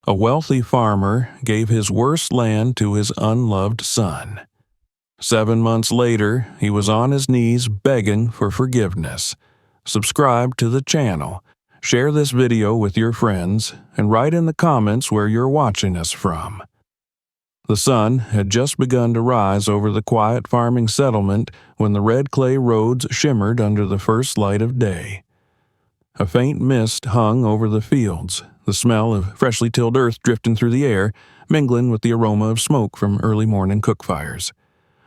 A wealthy farmer gave his worst land to his unloved son. 7 months later, he was on his knees begging for forgiveness. Subscribe to the channel, share this video with your friends, and write in the comments where you're watching us from. The sun had just begun to rise over the quiet farming settlement when the red clay roads shimmered under the first light of day. A faint mist hung over the fields, the smell of freshly tilled earth drifting through the air, mingling with the aroma of smoke from early morning cook fires.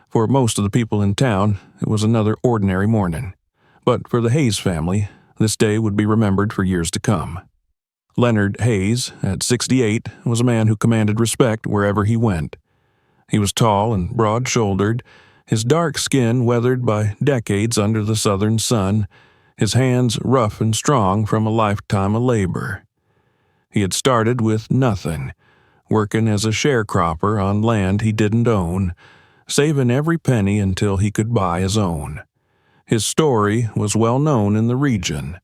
For most of the people in town, it was another ordinary morning. But for the Hayes family, this day would be remembered for years to come. Leonard Hayes, at 68, was a man who commanded respect wherever he went. He was tall and broad-shouldered, his dark skin weathered by decades under the southern sun, his hands rough and strong from a lifetime of labor. He had started with nothing, working as a sharecropper on land he didn't own, saving every penny until he could buy his own. His story was well known in the region.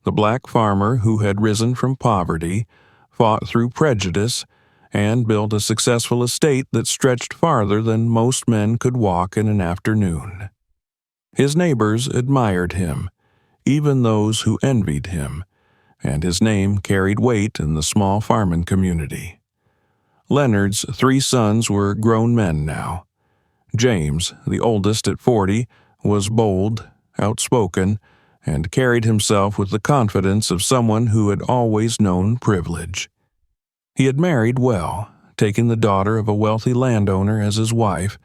The black farmer who had risen from poverty, fought through prejudice, and built a successful estate that stretched farther than most men could walk in an afternoon. His neighbors admired him, even those who envied him, and his name carried weight in the small farming community. Leonard's 3 sons were grown men now. James, the oldest at 40, was bold, outspoken, and carried himself with the confidence of someone who had always known privilege. He had married well, taking the daughter of a wealthy landowner as his wife,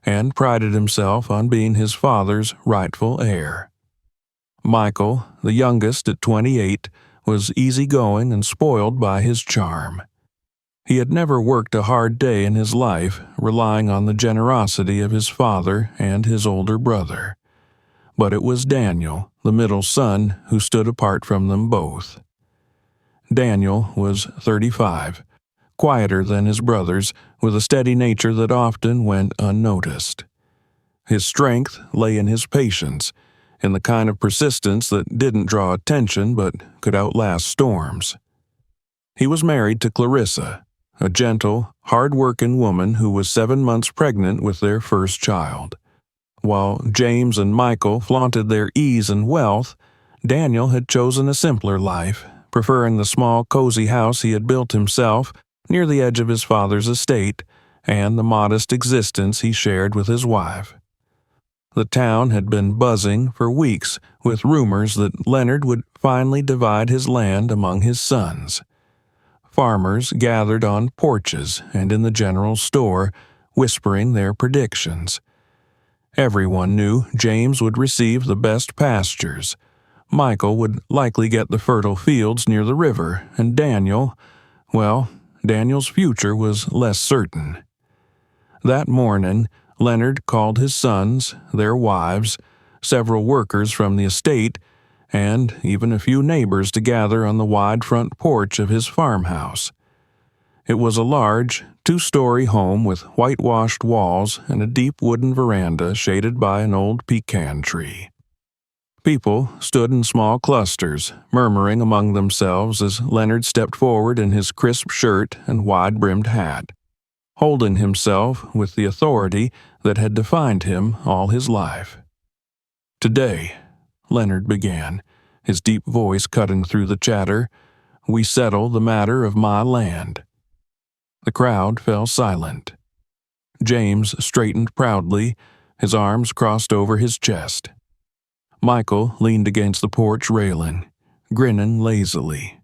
and prided himself on being his father's rightful heir. Michael, the youngest at 28, was easygoing and spoiled by his charm. He had never worked a hard day in his life, relying on the generosity of his father and his older brother. But it was Daniel, the middle son, who stood apart from them both. Daniel was 35, quieter than his brothers, with a steady nature that often went unnoticed. His strength lay in his patience, in the kind of persistence that didn't draw attention but could outlast storms. He was married to Clarissa, a gentle, hard-working woman who was 7 months pregnant with their first child. While James and Michael flaunted their ease and wealth, Daniel had chosen a simpler life, preferring the small, cozy house he had built himself near the edge of his father's estate and the modest existence he shared with his wife. The town had been buzzing for weeks with rumors that Leonard would finally divide his land among his sons. Farmers gathered on porches and in the general store, whispering their predictions. Everyone knew James would receive the best pastures. Michael would likely get the fertile fields near the river, and Daniel's future was less certain. That morning, Leonard called his sons, their wives, several workers from the estate, and even a few neighbors to gather on the wide front porch of his farmhouse. It was a large, 2-story home with whitewashed walls and a deep wooden veranda shaded by an old pecan tree. People stood in small clusters, murmuring among themselves as Leonard stepped forward in his crisp shirt and wide-brimmed hat, holding himself with the authority that had defined him all his life. "Today," Leonard began, his deep voice cutting through the chatter, "we settle the matter of my land." The crowd fell silent. James straightened proudly, his arms crossed over his chest. Michael leaned against the porch railing, grinning lazily.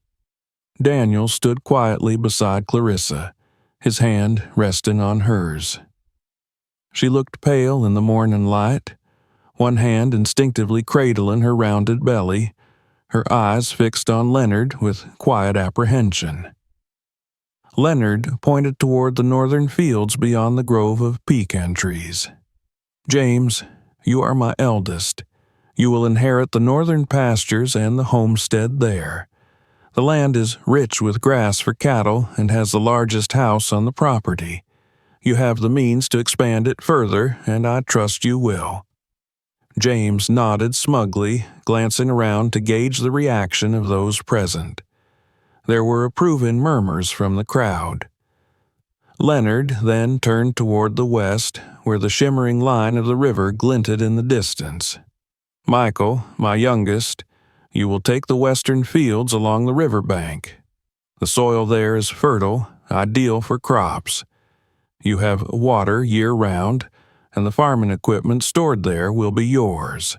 Daniel stood quietly beside Clarissa, his hand resting on hers. She looked pale in the morning light, one hand instinctively cradling her rounded belly, her eyes fixed on Leonard with quiet apprehension. Leonard pointed toward the northern fields beyond the grove of pecan trees. "James, you are my eldest. You will inherit the northern pastures and the homestead there. The land is rich with grass for cattle and has the largest house on the property. You have the means to expand it further, and I trust you will." James nodded smugly, glancing around to gauge the reaction of those present. There were approving murmurs from the crowd. Leonard then turned toward the west, where the shimmering line of the river glinted in the distance. "Michael, my youngest, you will take the western fields along the river bank. The soil there is fertile, ideal for crops. You have water year-round, and the farming equipment stored there will be yours."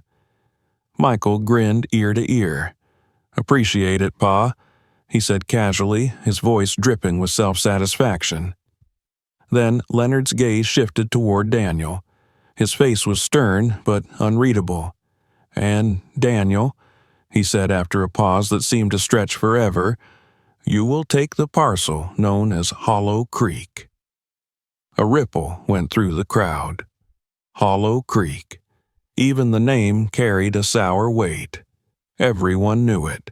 Michael grinned ear to ear. "Appreciate it, Pa," he said casually, his voice dripping with self-satisfaction. Then Leonard's gaze shifted toward Daniel. His face was stern but unreadable. "And, Daniel," he said after a pause that seemed to stretch forever, "you will take the parcel known as Hollow Creek." A ripple went through the crowd. Hollow Creek. Even the name carried a sour weight. Everyone knew it.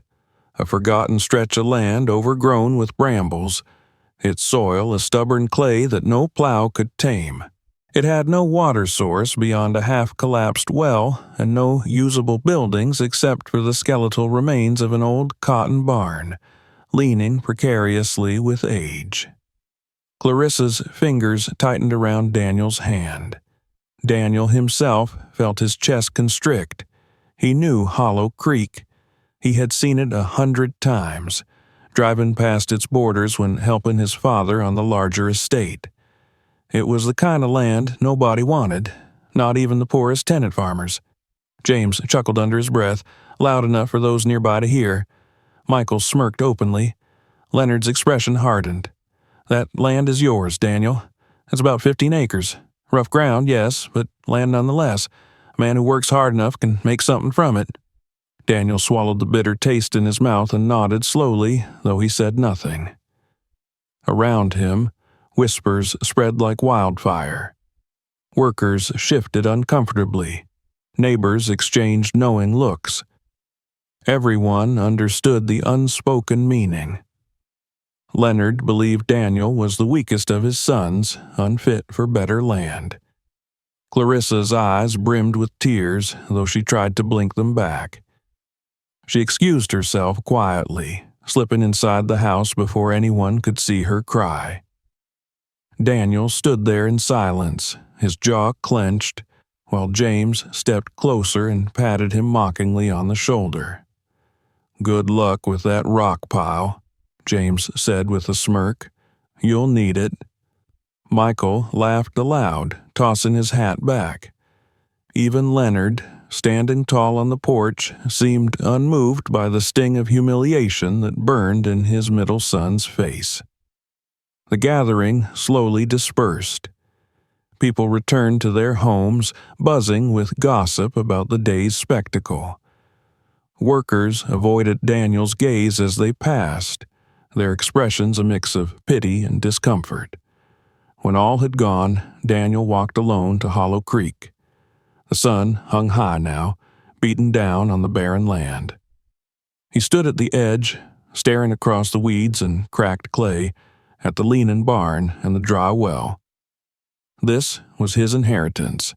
A forgotten stretch of land overgrown with brambles, its soil a stubborn clay that no plow could tame. It had no water source beyond a half-collapsed well and no usable buildings except for the skeletal remains of an old cotton barn, leaning precariously with age. Clarissa's fingers tightened around Daniel's hand. Daniel himself felt his chest constrict. He knew Hollow Creek. He had seen it 100 times, driving past its borders when helping his father on the larger estate. It was the kind of land nobody wanted, not even the poorest tenant farmers. James chuckled under his breath, loud enough for those nearby to hear. Michael smirked openly. Leonard's expression hardened. "That land is yours, Daniel. It's about 15 acres. Rough ground, yes, but land nonetheless. A man who works hard enough can make something from it." Daniel swallowed the bitter taste in his mouth and nodded slowly, though he said nothing. Around him, whispers spread like wildfire. Workers shifted uncomfortably. Neighbors exchanged knowing looks. Everyone understood the unspoken meaning. Leonard believed Daniel was the weakest of his sons, unfit for better land. Clarissa's eyes brimmed with tears, though she tried to blink them back. She excused herself quietly, slipping inside the house before anyone could see her cry. Daniel stood there in silence, his jaw clenched, while James stepped closer and patted him mockingly on the shoulder. "Good luck with that rock pile," James said with a smirk. "You'll need it." Michael laughed aloud, tossing his hat back. Even Leonard, standing tall on the porch, seemed unmoved by the sting of humiliation that burned in his middle son's face. The gathering slowly dispersed. People returned to their homes, buzzing with gossip about the day's spectacle. Workers avoided Daniel's gaze as they passed, their expressions a mix of pity and discomfort. When all had gone, Daniel walked alone to Hollow Creek. The sun hung high now, beaten down on the barren land. He stood at the edge, staring across the weeds and cracked clay, at the leaning barn and the dry well. This was his inheritance.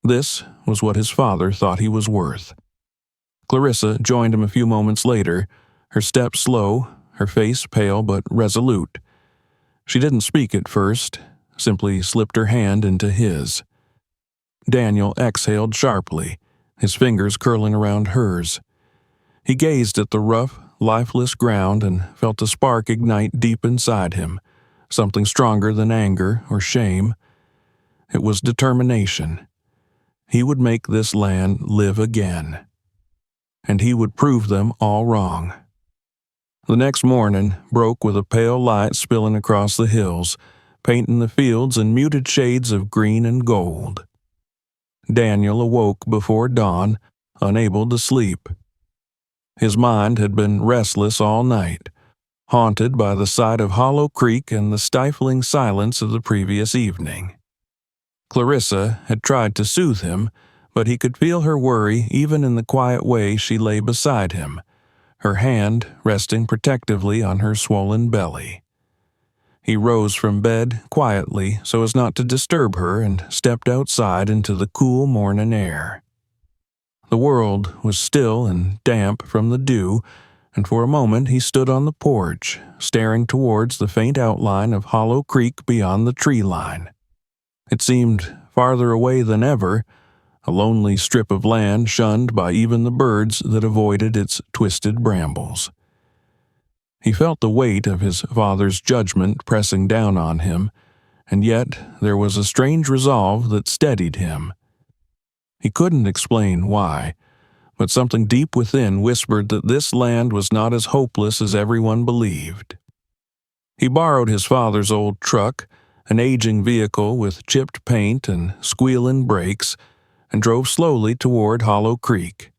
This was what his father thought he was worth. Clarissa joined him a few moments later, her step slow, her face pale but resolute. She didn't speak at first, simply slipped her hand into his. Daniel exhaled sharply, his fingers curling around hers. He gazed at the rough, lifeless ground and felt a spark ignite deep inside him, something stronger than anger or shame. It was determination. He would make this land live again. And he would prove them all wrong. The next morning broke with a pale light spilling across the hills, painting the fields in muted shades of green and gold. Daniel awoke before dawn, unable to sleep. His mind had been restless all night, haunted by the sight of Hollow Creek and the stifling silence of the previous evening. Clarissa had tried to soothe him, but he could feel her worry even in the quiet way she lay beside him, her hand resting protectively on her swollen belly. He rose from bed quietly so as not to disturb her and stepped outside into the cool morning air. The world was still and damp from the dew, and for a moment he stood on the porch, staring towards the faint outline of Hollow Creek beyond the tree line. It seemed farther away than ever, a lonely strip of land shunned by even the birds that avoided its twisted brambles. He felt the weight of his father's judgment pressing down on him, and yet there was a strange resolve that steadied him. He couldn't explain why, but something deep within whispered that this land was not as hopeless as everyone believed. He borrowed his father's old truck, an aging vehicle with chipped paint and squealing brakes, and drove slowly toward Hollow Creek.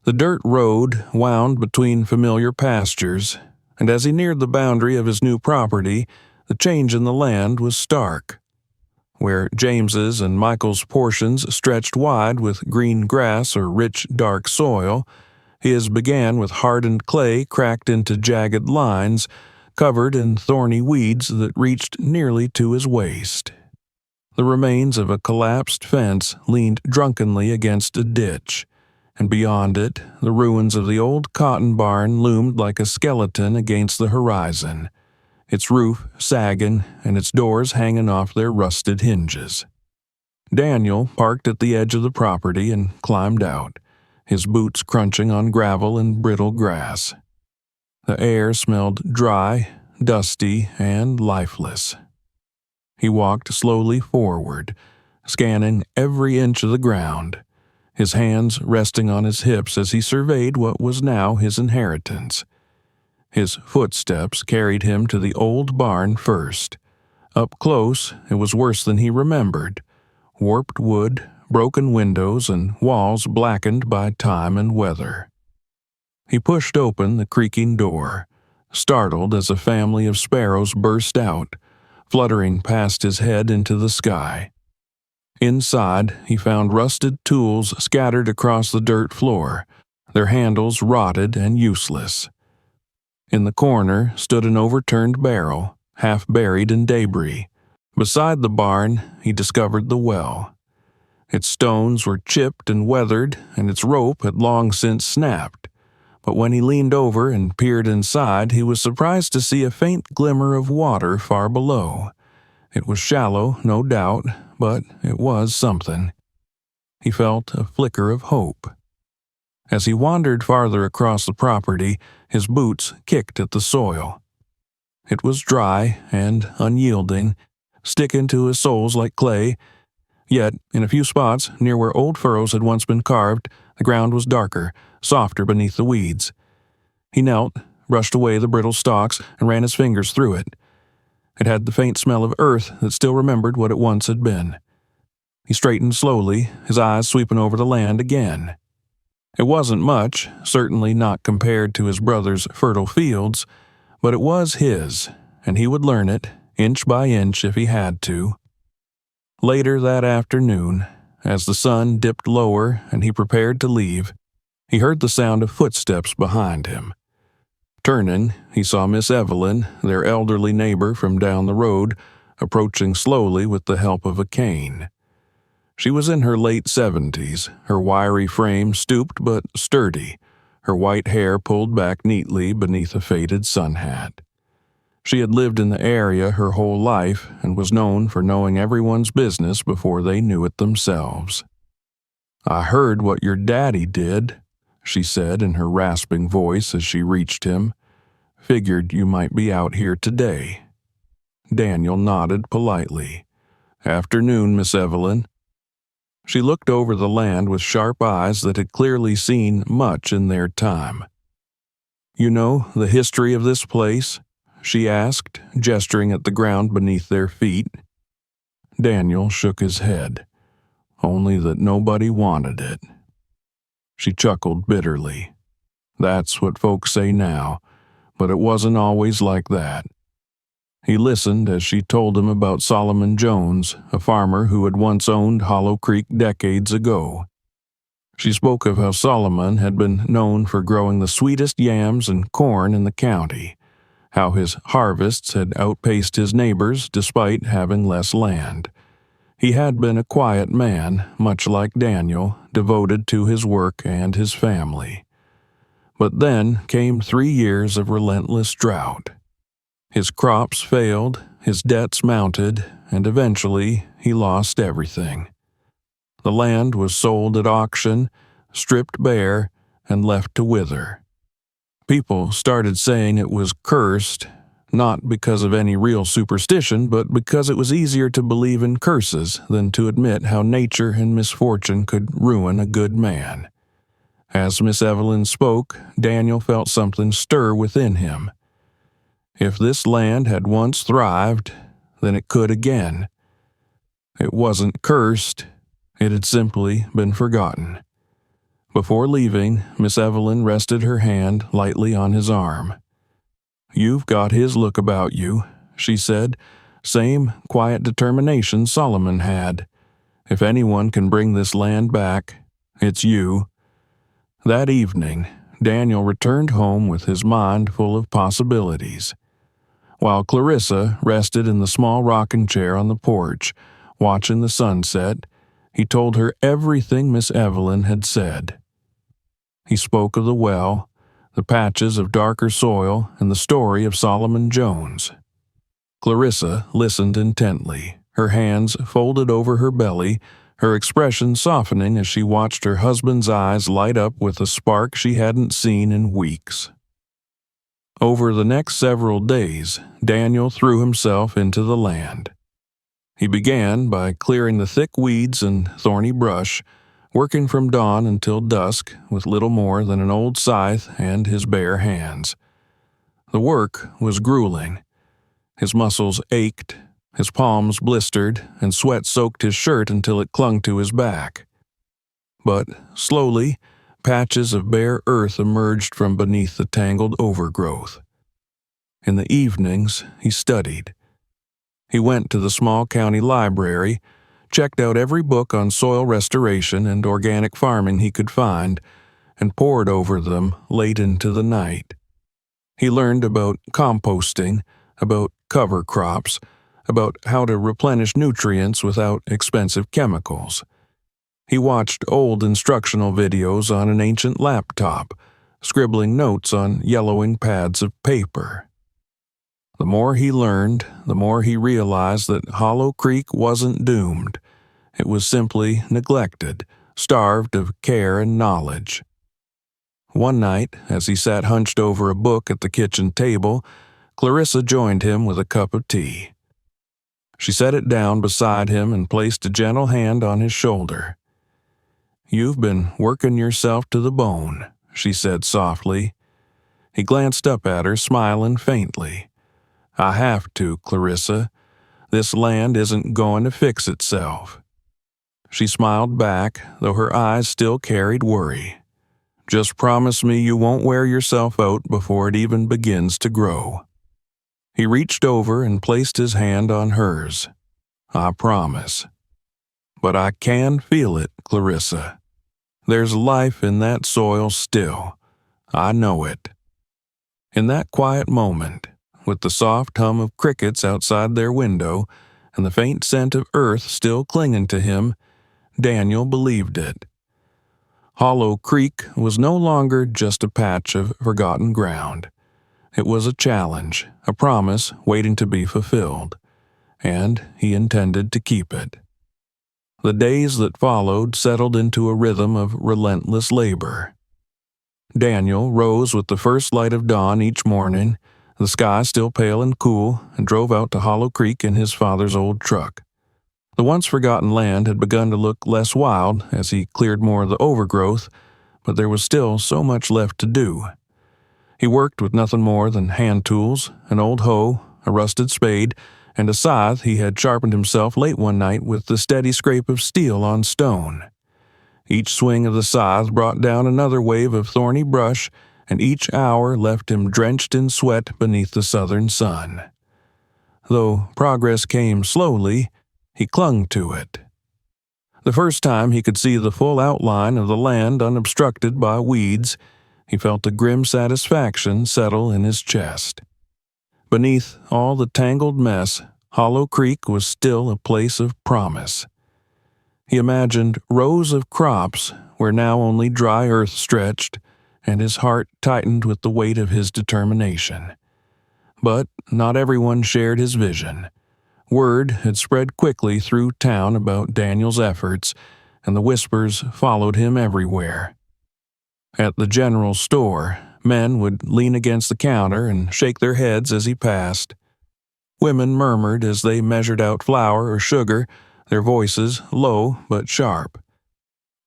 The dirt road wound between familiar pastures, and as he neared the boundary of his new property, the change in the land was stark. Where James's and Michael's portions stretched wide with green grass or rich dark soil, his began with hardened clay cracked into jagged lines, covered in thorny weeds that reached nearly to his waist. The remains of a collapsed fence leaned drunkenly against a ditch, and beyond it, the ruins of the old cotton barn loomed like a skeleton against the horizon, its roof sagging and its doors hanging off their rusted hinges. Daniel parked at the edge of the property and climbed out, his boots crunching on gravel and brittle grass. The air smelled dry, dusty, and lifeless. He walked slowly forward, scanning every inch of the ground, his hands resting on his hips as he surveyed what was now his inheritance. His footsteps carried him to the old barn first. Up close, it was worse than he remembered. Warped wood, broken windows, and walls blackened by time and weather. He pushed open the creaking door, startled as a family of sparrows burst out, fluttering past his head into the sky. Inside, he found rusted tools scattered across the dirt floor, their handles rotted and useless. In the corner stood an overturned barrel, half buried in debris. Beside the barn, he discovered the well. Its stones were chipped and weathered, and its rope had long since snapped. But when he leaned over and peered inside, he was surprised to see a faint glimmer of water far below. It was shallow, no doubt, but it was something. He felt a flicker of hope. As he wandered farther across the property, his boots kicked at the soil. It was dry and unyielding, sticking to his soles like clay, yet in a few spots near where old furrows had once been carved, the ground was darker, softer beneath the weeds. He knelt, brushed away the brittle stalks, and ran his fingers through it. It had the faint smell of earth that still remembered what it once had been. He straightened slowly, his eyes sweeping over the land again. It wasn't much, certainly not compared to his brother's fertile fields, but it was his, and he would learn it, inch by inch if he had to. Later that afternoon, as the sun dipped lower and he prepared to leave, he heard the sound of footsteps behind him. Turning, he saw Miss Evelyn, their elderly neighbor from down the road, approaching slowly with the help of a cane. She was in her late 70s, her wiry frame stooped but sturdy, her white hair pulled back neatly beneath a faded sun hat. She had lived in the area her whole life and was known for knowing everyone's business before they knew it themselves. "I heard what your daddy did," she said in her rasping voice as she reached him. "Figured you might be out here today." Daniel nodded politely. "Afternoon, Miss Evelyn." She looked over the land with sharp eyes that had clearly seen much in their time. "You know the history of this place?" she asked, gesturing at the ground beneath their feet. Daniel shook his head. "Only that nobody wanted it." She chuckled bitterly. "That's what folks say now, but it wasn't always like that." He listened as she told him about Solomon Jones, a farmer who had once owned Hollow Creek decades ago. She spoke of how Solomon had been known for growing the sweetest yams and corn in the county, how his harvests had outpaced his neighbors despite having less land. He had been a quiet man, much like Daniel, devoted to his work and his family. But then came 3 years of relentless drought. His crops failed, his debts mounted, and eventually he lost everything. The land was sold at auction, stripped bare, and left to wither. People started saying it was cursed, not because of any real superstition, but because it was easier to believe in curses than to admit how nature and misfortune could ruin a good man. As Miss Evelyn spoke, Daniel felt something stir within him. If this land had once thrived, then it could again. It wasn't cursed, it had simply been forgotten. Before leaving, Miss Evelyn rested her hand lightly on his arm. "You've got his look about you," she said. "Same quiet determination Solomon had. If anyone can bring this land back, it's you." That evening, Daniel returned home with his mind full of possibilities. While Clarissa rested in the small rocking chair on the porch, watching the sunset, he told her everything Miss Evelyn had said. He spoke of the well, the patches of darker soil, and the story of Solomon Jones. Clarissa listened intently, her hands folded over her belly, her expression softening as she watched her husband's eyes light up with a spark she hadn't seen in weeks. Over the next several days, Daniel threw himself into the land. He began by clearing the thick weeds and thorny brush, working from dawn until dusk with little more than an old scythe and his bare hands. The work was grueling. His muscles ached, his palms blistered, and sweat soaked his shirt until it clung to his back. But slowly, patches of bare earth emerged from beneath the tangled overgrowth. In the evenings, he studied. He went to the small county library, checked out every book on soil restoration and organic farming he could find, and pored over them late into the night. He learned about composting, about cover crops, about how to replenish nutrients without expensive chemicals. He watched old instructional videos on an ancient laptop, scribbling notes on yellowing pads of paper. The more he learned, the more he realized that Hollow Creek wasn't doomed. It was simply neglected, starved of care and knowledge. One night, as he sat hunched over a book at the kitchen table, Clarissa joined him with a cup of tea. She set it down beside him and placed a gentle hand on his shoulder. "You've been working yourself to the bone," she said softly. He glanced up at her, smiling faintly. "I have to, Clarissa. This land isn't going to fix itself." She smiled back, though her eyes still carried worry. "Just promise me you won't wear yourself out before it even begins to grow." He reached over and placed his hand on hers. "I promise. But I can feel it, Clarissa. There's life in that soil still. I know it." In that quiet moment, with the soft hum of crickets outside their window and the faint scent of earth still clinging to him, Daniel believed it. Hollow Creek was no longer just a patch of forgotten ground. It was a challenge, a promise waiting to be fulfilled, and he intended to keep it. The days that followed settled into a rhythm of relentless labor. Daniel rose with the first light of dawn each morning, the sky still pale and cool, and drove out to Hollow Creek in his father's old truck. The once forgotten land had begun to look less wild as he cleared more of the overgrowth, but there was still so much left to do. He worked with nothing more than hand tools, an old hoe, a rusted spade, and a scythe he had sharpened himself late one night with the steady scrape of steel on stone. Each swing of the scythe brought down another wave of thorny brush, and each hour left him drenched in sweat beneath the southern sun. Though progress came slowly, he clung to it. The first time he could see the full outline of the land unobstructed by weeds, he felt a grim satisfaction settle in his chest. Beneath all the tangled mess, Hollow Creek was still a place of promise. He imagined rows of crops where now only dry earth stretched, and his heart tightened with the weight of his determination. But not everyone shared his vision. Word had spread quickly through town about Daniel's efforts, and the whispers followed him everywhere. At the general store, men would lean against the counter and shake their heads as he passed. Women murmured as they measured out flour or sugar, their voices low but sharp.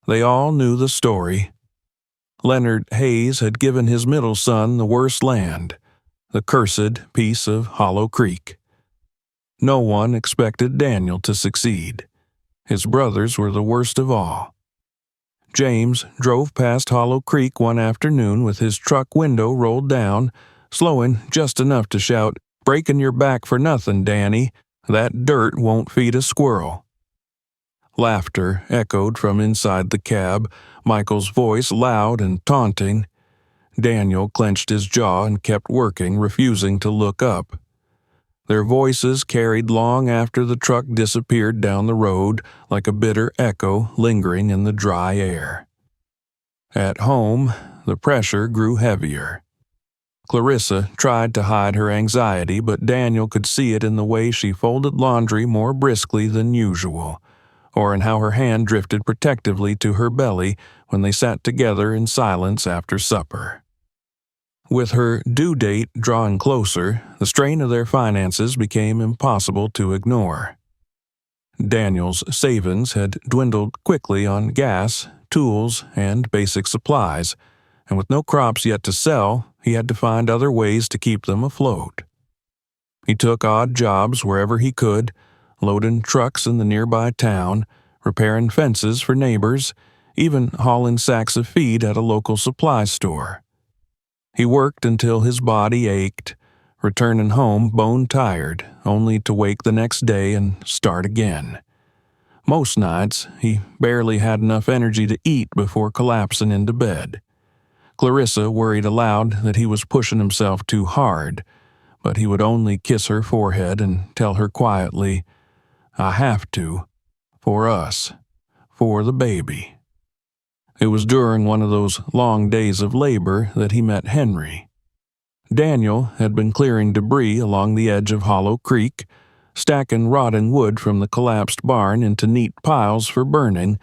They all knew the story. Leonard Hayes had given his middle son the worst land, the cursed piece of Hollow Creek. No one expected Daniel to succeed. His brothers were the worst of all. James drove past Hollow Creek one afternoon with his truck window rolled down, slowing just enough to shout, "Breaking your back for nothing, Danny. That dirt won't feed a squirrel." Laughter echoed from inside the cab, Michael's voice loud and taunting. Daniel clenched his jaw and kept working, refusing to look up. Their voices carried long after the truck disappeared down the road, like a bitter echo lingering in the dry air. At home, the pressure grew heavier. Clarissa tried to hide her anxiety, but Daniel could see it in the way she folded laundry more briskly than usual, or in how her hand drifted protectively to her belly when they sat together in silence after supper. With her due date drawing closer, the strain of their finances became impossible to ignore. Daniel's savings had dwindled quickly on gas, tools, and basic supplies, and with no crops yet to sell, he had to find other ways to keep them afloat. He took odd jobs wherever he could, loading trucks in the nearby town, repairing fences for neighbors, even hauling sacks of feed at a local supply store. He worked until his body ached, returning home bone-tired, only to wake the next day and start again. Most nights, he barely had enough energy to eat before collapsing into bed. Clarissa worried aloud that he was pushing himself too hard, but he would only kiss her forehead and tell her quietly, "I have to, for us, for the baby." It was during one of those long days of labor that he met Henry. Daniel had been clearing debris along the edge of Hollow Creek, stacking rotting wood from the collapsed barn into neat piles for burning,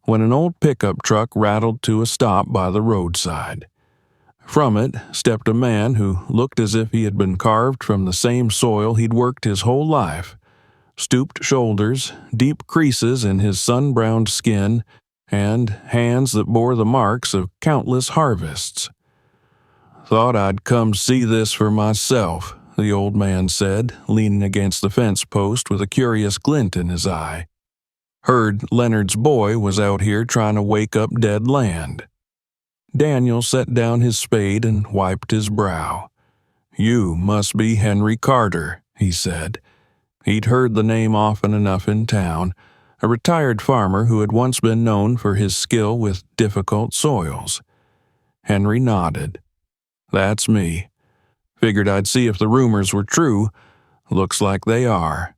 when an old pickup truck rattled to a stop by the roadside. From it stepped a man who looked as if he had been carved from the same soil he'd worked his whole life. Stooped shoulders, deep creases in his sun-browned skin, and hands that bore the marks of countless harvests. "Thought I'd come see this for myself," the old man said, leaning against the fence post with a curious glint in his eye. "Heard Leonard's boy was out here trying to wake up dead land." Daniel set down his spade and wiped his brow. "You must be Henry Carter," he said. He'd heard the name often enough in town, a retired farmer who had once been known for his skill with difficult soils. Henry nodded. "That's me. Figured I'd see if the rumors were true. Looks like they are."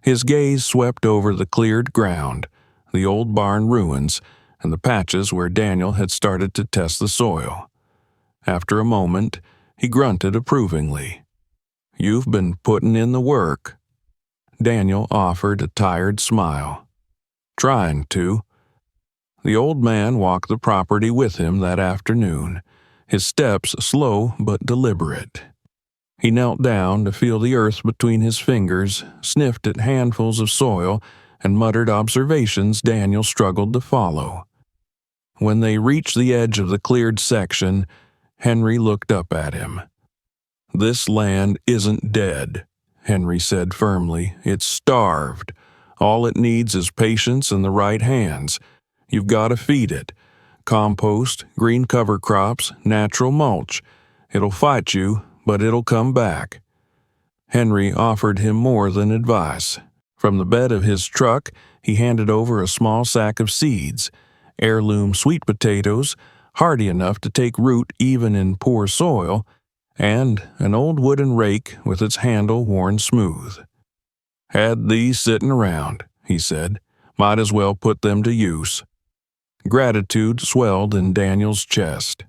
His gaze swept over the cleared ground, the old barn ruins, and the patches where Daniel had started to test the soil. After a moment, he grunted approvingly. "You've been putting in the work." Daniel offered a tired smile. "Trying to." The old man walked the property with him that afternoon, his steps slow but deliberate. He knelt down to feel the earth between his fingers, sniffed at handfuls of soil, and muttered observations Daniel struggled to follow. When they reached the edge of the cleared section, Henry looked up at him. "This land isn't dead," Henry said firmly. "It's starved. All it needs is patience and the right hands. You've got to feed it. Compost, green cover crops, natural mulch. It'll fight you, but it'll come back." Henry offered him more than advice. From the bed of his truck, he handed over a small sack of seeds, heirloom sweet potatoes, hardy enough to take root even in poor soil, and an old wooden rake with its handle worn smooth. "Had these sitting around," he said. "Might as well put them to use." Gratitude swelled in Daniel's chest.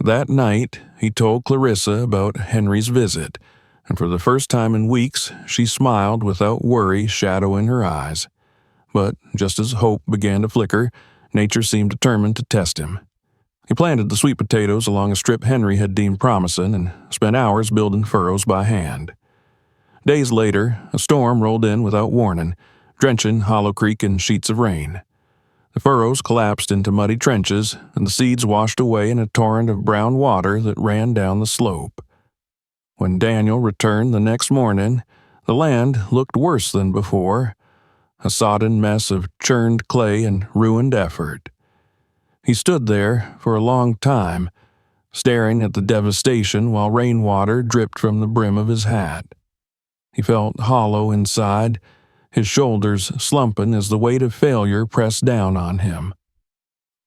That night, he told Clarissa about Henry's visit, and for the first time in weeks, she smiled without worry shadowing her eyes. But just as hope began to flicker, nature seemed determined to test him. He planted the sweet potatoes along a strip Henry had deemed promising and spent hours building furrows by hand. Days later, a storm rolled in without warning, drenching Hollow Creek in sheets of rain. The furrows collapsed into muddy trenches, and the seeds washed away in a torrent of brown water that ran down the slope. When Daniel returned the next morning, the land looked worse than before, a sodden mess of churned clay and ruined effort. He stood there for a long time, staring at the devastation while rainwater dripped from the brim of his hat. He felt hollow inside, his shoulders slumping as the weight of failure pressed down on him.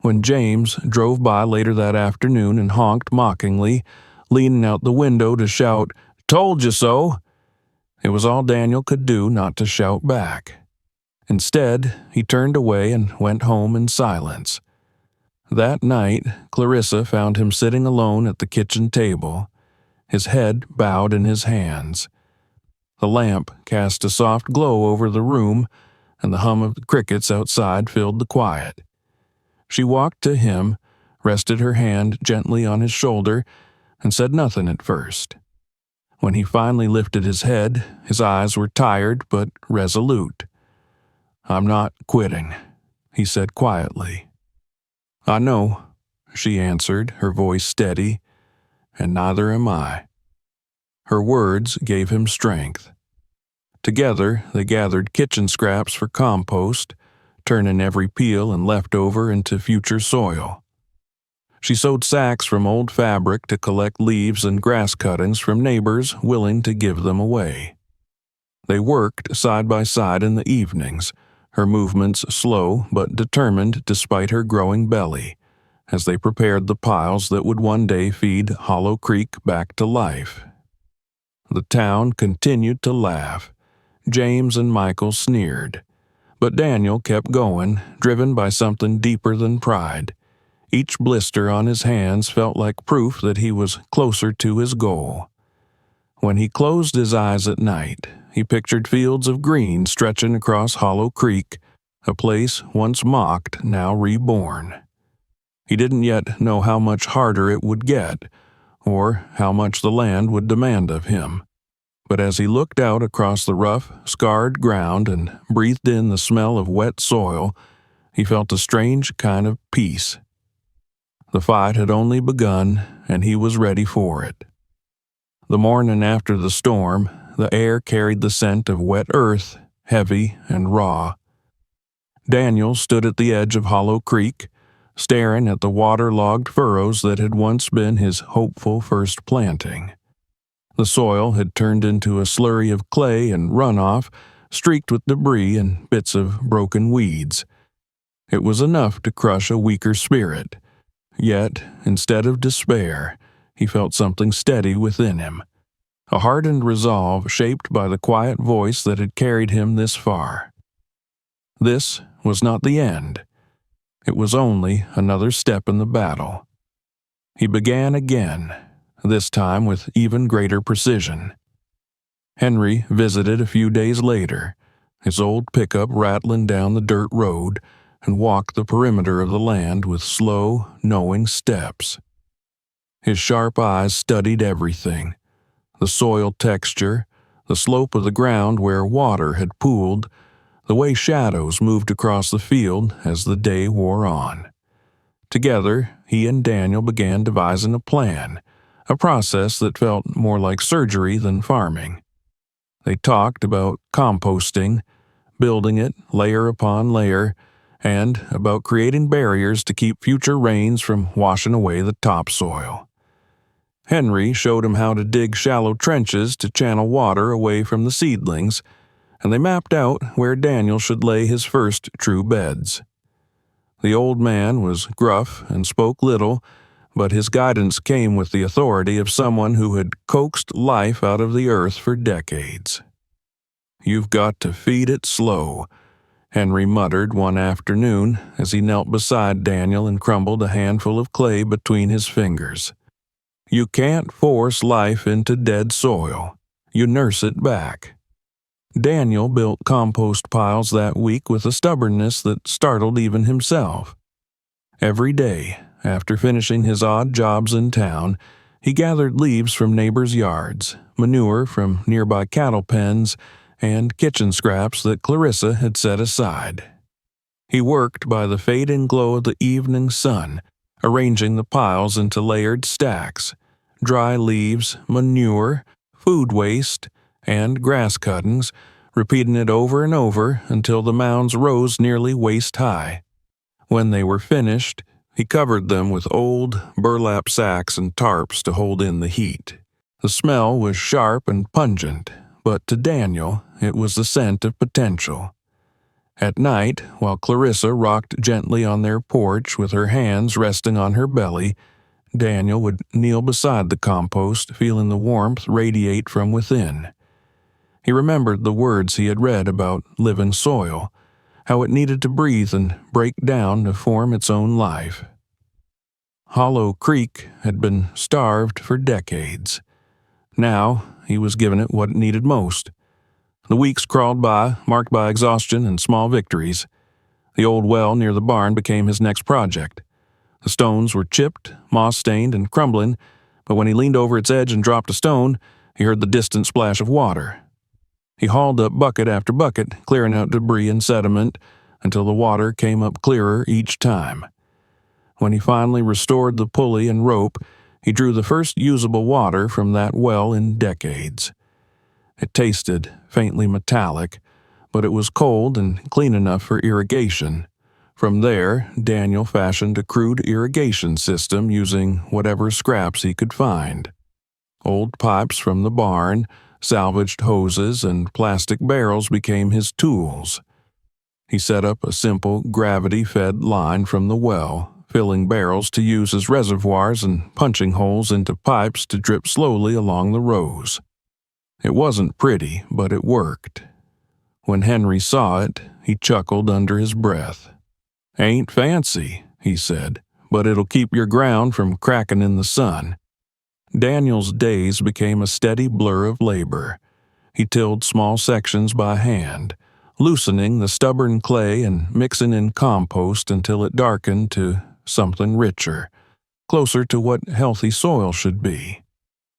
When James drove by later that afternoon and honked mockingly, leaning out the window to shout, "Told you so!" it was all Daniel could do not to shout back. Instead, he turned away and went home in silence. That night, Clarissa found him sitting alone at the kitchen table, his head bowed in his hands. The lamp cast a soft glow over the room, and the hum of the crickets outside filled the quiet. She walked to him, rested her hand gently on his shoulder, and said nothing at first. When he finally lifted his head, his eyes were tired but resolute. "I'm not quitting," he said quietly. "I know," she answered, her voice steady, "and neither am I." Her words gave him strength. Together, they gathered kitchen scraps for compost, turning every peel and leftover into future soil. She sewed sacks from old fabric to collect leaves and grass cuttings from neighbors willing to give them away. They worked side by side in the evenings, her movements slow but determined despite her growing belly, as they prepared the piles that would one day feed Hollow Creek back to life. The town continued to laugh. James and Michael sneered. But Daniel kept going, driven by something deeper than pride. Each blister on his hands felt like proof that he was closer to his goal. When he closed his eyes at night, he pictured fields of green stretching across Hollow Creek, a place once mocked, now reborn. He didn't yet know how much harder it would get, or how much the land would demand of him. But as he looked out across the rough, scarred ground and breathed in the smell of wet soil, he felt a strange kind of peace. The fight had only begun, and he was ready for it. The morning after the storm, the air carried the scent of wet earth, heavy and raw. Daniel stood at the edge of Hollow Creek, staring at the waterlogged furrows that had once been his hopeful first planting. The soil had turned into a slurry of clay and runoff, streaked with debris and bits of broken weeds. It was enough to crush a weaker spirit. Yet, instead of despair, he felt something steady within him, a hardened resolve shaped by the quiet voice that had carried him this far. This was not the end. It was only another step in the battle. He began again, this time with even greater precision. Henry visited a few days later, his old pickup rattling down the dirt road, and walked the perimeter of the land with slow, knowing steps. His sharp eyes studied everything: the soil texture, the slope of the ground where water had pooled, the way shadows moved across the field as the day wore on. Together, he and Daniel began devising a plan, a process that felt more like surgery than farming. They talked about composting, building it layer upon layer, and about creating barriers to keep future rains from washing away the topsoil. Henry showed him how to dig shallow trenches to channel water away from the seedlings, and they mapped out where Daniel should lay his first true beds. The old man was gruff and spoke little, but his guidance came with the authority of someone who had coaxed life out of the earth for decades. "You've got to feed it slow," Henry muttered one afternoon as he knelt beside Daniel and crumbled a handful of clay between his fingers. You can't force life into dead soil. You nurse it back. Daniel built compost piles that week with a stubbornness that startled even himself. Every day, after finishing his odd jobs in town, he gathered leaves from neighbors' yards, manure from nearby cattle pens, and kitchen scraps that Clarissa had set aside. He worked by the fading glow of the evening sun, arranging the piles into layered stacks: dry leaves, manure, food waste, and grass cuttings, repeating it over and over until the mounds rose nearly waist-high. When they were finished, he covered them with old burlap sacks and tarps to hold in the heat. The smell was sharp and pungent, but to Daniel it was the scent of potential. At night, while Clarissa rocked gently on their porch with her hands resting on her belly, Daniel would kneel beside the compost, feeling the warmth radiate from within. He remembered the words he had read about living soil, how it needed to breathe and break down to form its own life. Hollow Creek had been starved for decades. Now he was giving it what it needed most. The weeks crawled by, marked by exhaustion and small victories. The old well near the barn became his next project. The stones were chipped, moss-stained, and crumbling, but when he leaned over its edge and dropped a stone, he heard the distant splash of water. He hauled up bucket after bucket, clearing out debris and sediment, until the water came up clearer each time. When he finally restored the pulley and rope, he drew the first usable water from that well in decades. It tasted faintly metallic, but it was cold and clean enough for irrigation. From there, Daniel fashioned a crude irrigation system using whatever scraps he could find. Old pipes from the barn, salvaged hoses, and plastic barrels became his tools. He set up a simple gravity-fed line from the well, filling barrels to use as reservoirs and punching holes into pipes to drip slowly along the rows. It wasn't pretty, but it worked. When Henry saw it, he chuckled under his breath. "Ain't fancy," he said, "but it'll keep your ground from cracking in the sun." Daniel's days became a steady blur of labor. He tilled small sections by hand, loosening the stubborn clay and mixing in compost until it darkened to something richer, closer to what healthy soil should be.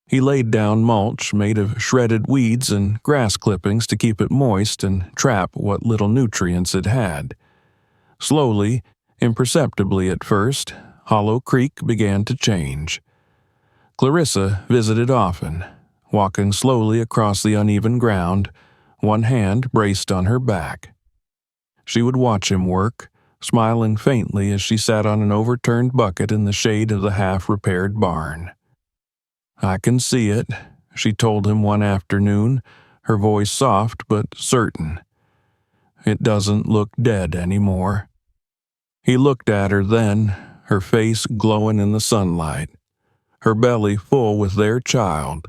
He laid down mulch made of shredded weeds and grass clippings to keep it moist and trap what little nutrients it had. Slowly, imperceptibly at first, Hollow Creek began to change. Clarissa visited often, walking slowly across the uneven ground, one hand braced on her back. She would watch him work, smiling faintly as she sat on an overturned bucket in the shade of the half-repaired barn. "I can see it," she told him one afternoon, her voice soft but certain. "It doesn't look dead anymore." He looked at her then, her face glowing in the sunlight, her belly full with their child,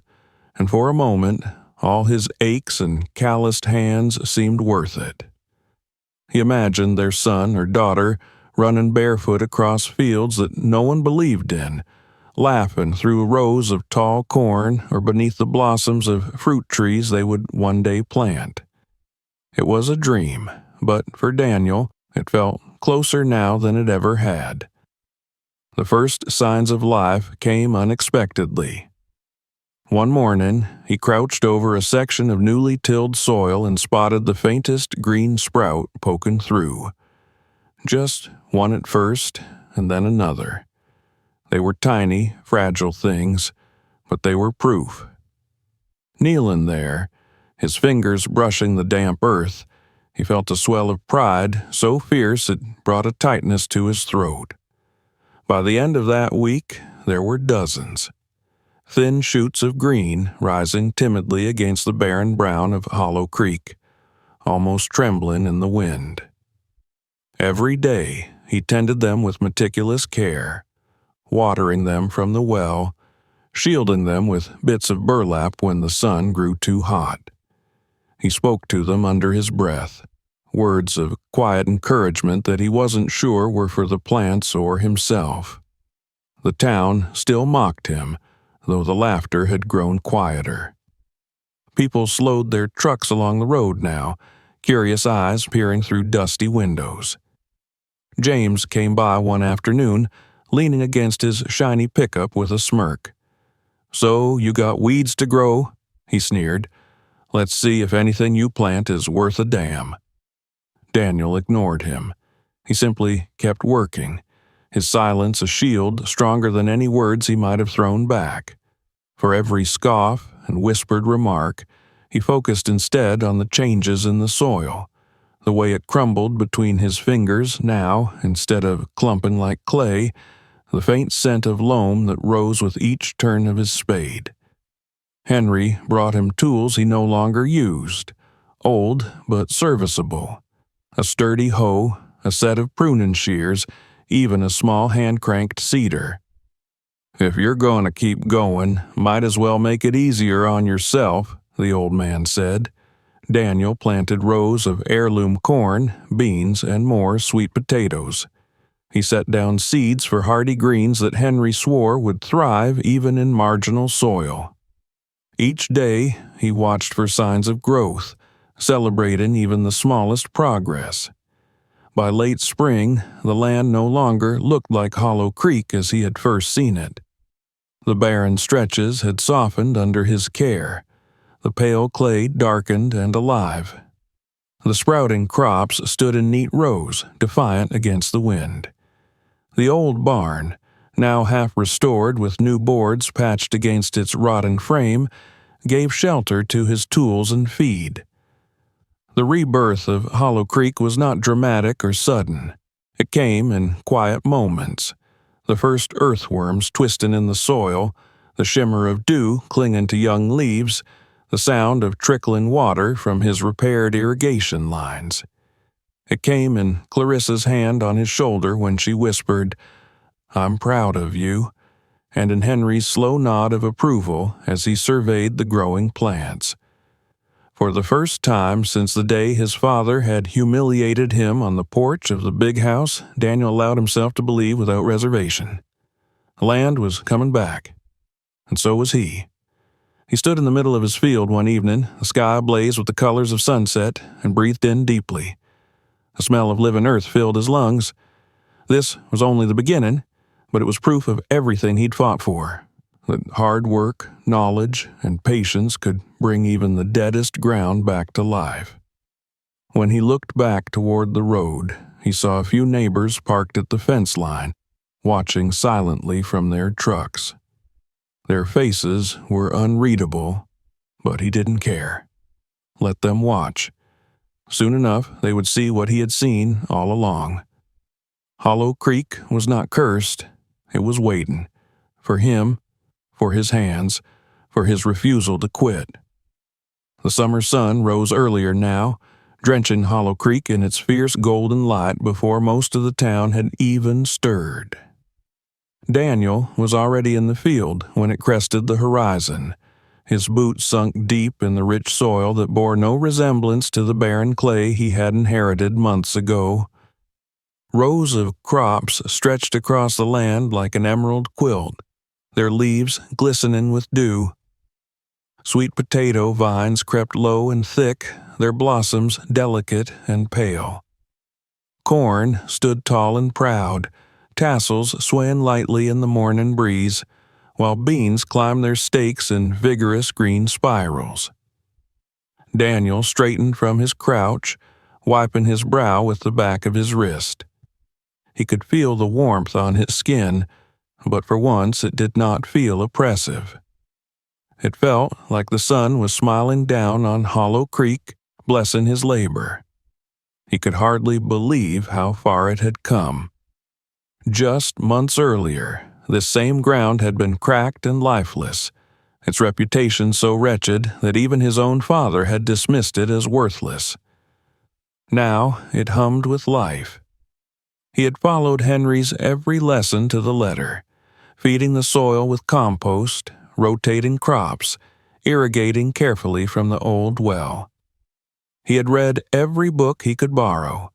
and for a moment all his aches and calloused hands seemed worth it. He imagined their son or daughter running barefoot across fields that no one believed in, laughing through rows of tall corn or beneath the blossoms of fruit trees they would one day plant. It was a dream, but for Daniel, it felt closer now than it ever had. The first signs of life came unexpectedly. One morning, he crouched over a section of newly tilled soil and spotted the faintest green sprout poking through. Just one at first, and then another. They were tiny, fragile things, but they were proof. Kneeling there, his fingers brushing the damp earth, he felt a swell of pride so fierce it brought a tightness to his throat. By the end of that week, there were dozens. Thin shoots of green rising timidly against the barren brown of Hollow Creek, almost trembling in the wind. Every day, he tended them with meticulous care, watering them from the well, shielding them with bits of burlap when the sun grew too hot. He spoke to them under his breath, words of quiet encouragement that he wasn't sure were for the plants or himself. The town still mocked him, though the laughter had grown quieter. People slowed their trucks along the road now, curious eyes peering through dusty windows. James came by one afternoon, leaning against his shiny pickup with a smirk. "So you got weeds to grow?" he sneered. "Let's see if anything you plant is worth a damn." Daniel ignored him. He simply kept working, his silence a shield stronger than any words he might have thrown back. For every scoff and whispered remark, he focused instead on the changes in the soil, the way it crumbled between his fingers now, instead of clumping like clay, the faint scent of loam that rose with each turn of his spade. Henry brought him tools he no longer used, old but serviceable. A sturdy hoe, a set of pruning shears, even a small hand-cranked seeder. "If you're going to keep going, might as well make it easier on yourself," the old man said. Daniel planted rows of heirloom corn, beans, and more sweet potatoes. He set down seeds for hardy greens that Henry swore would thrive even in marginal soil. Each day, he watched for signs of growth, celebrating even the smallest progress. By late spring, the land no longer looked like Hollow Creek as he had first seen it. The barren stretches had softened under his care. The pale clay darkened and alive. The sprouting crops stood in neat rows, defiant against the wind. The old barn, now half restored with new boards patched against its rotting frame, gave shelter to his tools and feed. The rebirth of Hollow Creek was not dramatic or sudden. It came in quiet moments. The first earthworms twisting in the soil, the shimmer of dew clinging to young leaves, the sound of trickling water from his repaired irrigation lines. It came in Clarissa's hand on his shoulder when she whispered, "I'm proud of you," and in Henry's slow nod of approval as he surveyed the growing plants. For the first time since the day his father had humiliated him on the porch of the big house, Daniel allowed himself to believe without reservation. The land was coming back, and so was he. He stood in the middle of his field one evening, the sky ablaze with the colors of sunset, and breathed in deeply. The smell of living earth filled his lungs. This was only the beginning, but it was proof of everything he'd fought for, that hard work, knowledge, and patience could bring even the deadest ground back to life. When he looked back toward the road, he saw a few neighbors parked at the fence line, watching silently from their trucks. Their faces were unreadable, but he didn't care. Let them watch. Soon enough, they would see what he had seen all along. Hollow Creek was not cursed. It was waiting. For him, for his hands, for his refusal to quit. The summer sun rose earlier now, drenching Hollow Creek in its fierce golden light before most of the town had even stirred. Daniel was already in the field when it crested the horizon, his boots sunk deep in the rich soil that bore no resemblance to the barren clay he had inherited months ago. Rows of crops stretched across the land like an emerald quilt, their leaves glistening with dew. Sweet potato vines crept low and thick, their blossoms delicate and pale. Corn stood tall and proud, tassels swaying lightly in the morning breeze, while beans climbed their stakes in vigorous green spirals. Daniel straightened from his crouch, wiping his brow with the back of his wrist. He could feel the warmth on his skin, but for once it did not feel oppressive. It felt like the sun was smiling down on Hollow Creek, blessing his labor. He could hardly believe how far it had come. Just months earlier, this same ground had been cracked and lifeless, its reputation so wretched that even his own father had dismissed it as worthless. Now it hummed with life. He had followed Henry's every lesson to the letter, feeding the soil with compost, rotating crops, irrigating carefully from the old well. He had read every book he could borrow,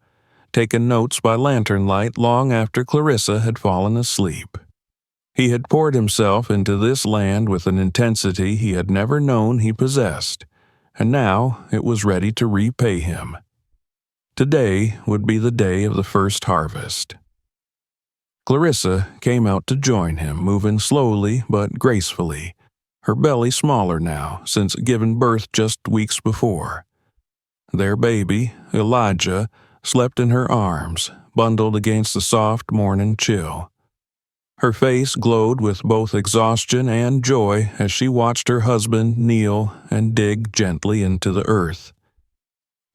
taken notes by lantern light long after Clarissa had fallen asleep. He had poured himself into this land with an intensity he had never known he possessed, and now it was ready to repay him. Today would be the day of the first harvest. Clarissa came out to join him, moving slowly but gracefully, her belly smaller now since given birth just weeks before. Their baby, Elijah, slept in her arms, bundled against the soft morning chill. Her face glowed with both exhaustion and joy as she watched her husband kneel and dig gently into the earth.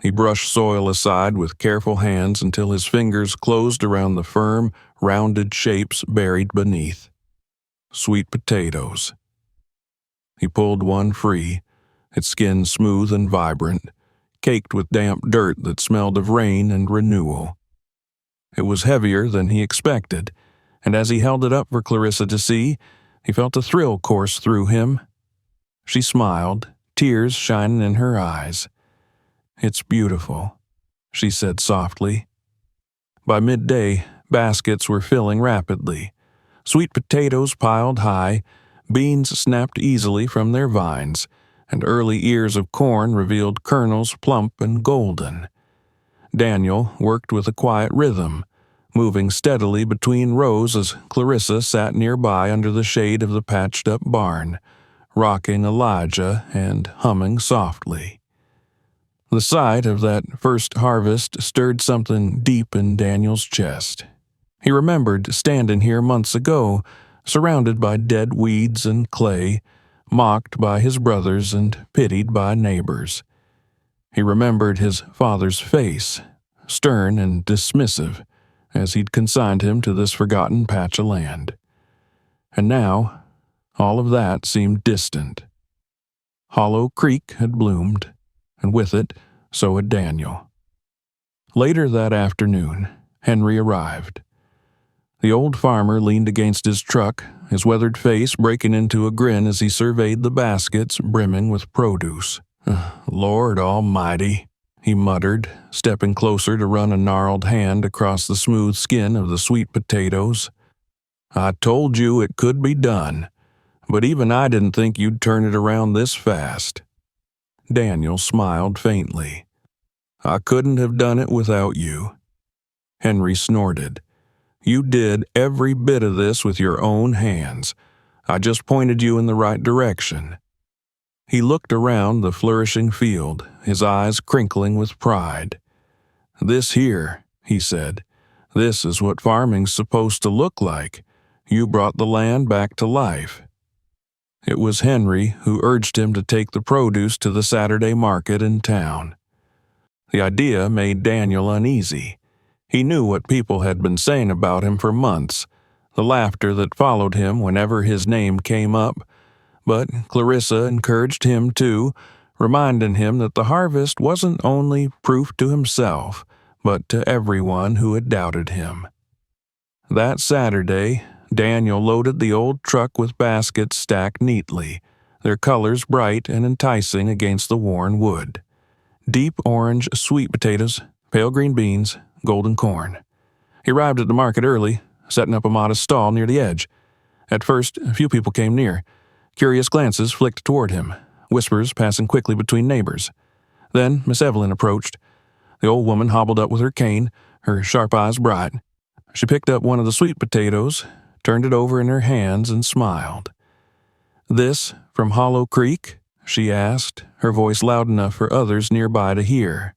He brushed soil aside with careful hands until his fingers closed around the firm, rounded shapes buried beneath. Sweet potatoes. He pulled one free, its skin smooth and vibrant, caked with damp dirt that smelled of rain and renewal. It was heavier than he expected, and as he held it up for Clarissa to see, he felt a thrill course through him. She smiled, tears shining in her eyes. "It's beautiful," she said softly. By midday, baskets were filling rapidly. Sweet potatoes piled high, beans snapped easily from their vines, and early ears of corn revealed kernels plump and golden. Daniel worked with a quiet rhythm, moving steadily between rows as Clarissa sat nearby under the shade of the patched-up barn, rocking Elijah and humming softly. The sight of that first harvest stirred something deep in Daniel's chest. He remembered standing here months ago, surrounded by dead weeds and clay, mocked by his brothers and pitied by neighbors. He remembered his father's face, stern and dismissive, as he'd consigned him to this forgotten patch of land. And now, all of that seemed distant. Hollow Creek had bloomed, and with it, so had Daniel. Later that afternoon, Henry arrived. The old farmer leaned against his truck, his weathered face breaking into a grin as he surveyed the baskets brimming with produce. "Lord Almighty," he muttered, stepping closer to run a gnarled hand across the smooth skin of the sweet potatoes. "I told you it could be done, but even I didn't think you'd turn it around this fast." Daniel smiled faintly. "I couldn't have done it without you." Henry snorted. "You did every bit of this with your own hands. I just pointed you in the right direction." He looked around the flourishing field, his eyes crinkling with pride. "This here," he said, "this is what farming's supposed to look like. You brought the land back to life." It was Henry who urged him to take the produce to the Saturday market in town. The idea made Daniel uneasy. He knew what people had been saying about him for months, the laughter that followed him whenever his name came up, but Clarissa encouraged him too, reminding him that the harvest wasn't only proof to himself, but to everyone who had doubted him. That Saturday, Daniel loaded the old truck with baskets stacked neatly, their colors bright and enticing against the worn wood. Deep orange sweet potatoes, pale green beans, golden corn. He arrived at the market early, setting up a modest stall near the edge. At first, a few people came near. Curious glances flicked toward him, whispers passing quickly between neighbors. Then Miss Evelyn approached. The old woman hobbled up with her cane, her sharp eyes bright. She picked up one of the sweet potatoes, turned it over in her hands, and smiled. "This from Hollow Creek?" she asked, her voice loud enough for others nearby to hear.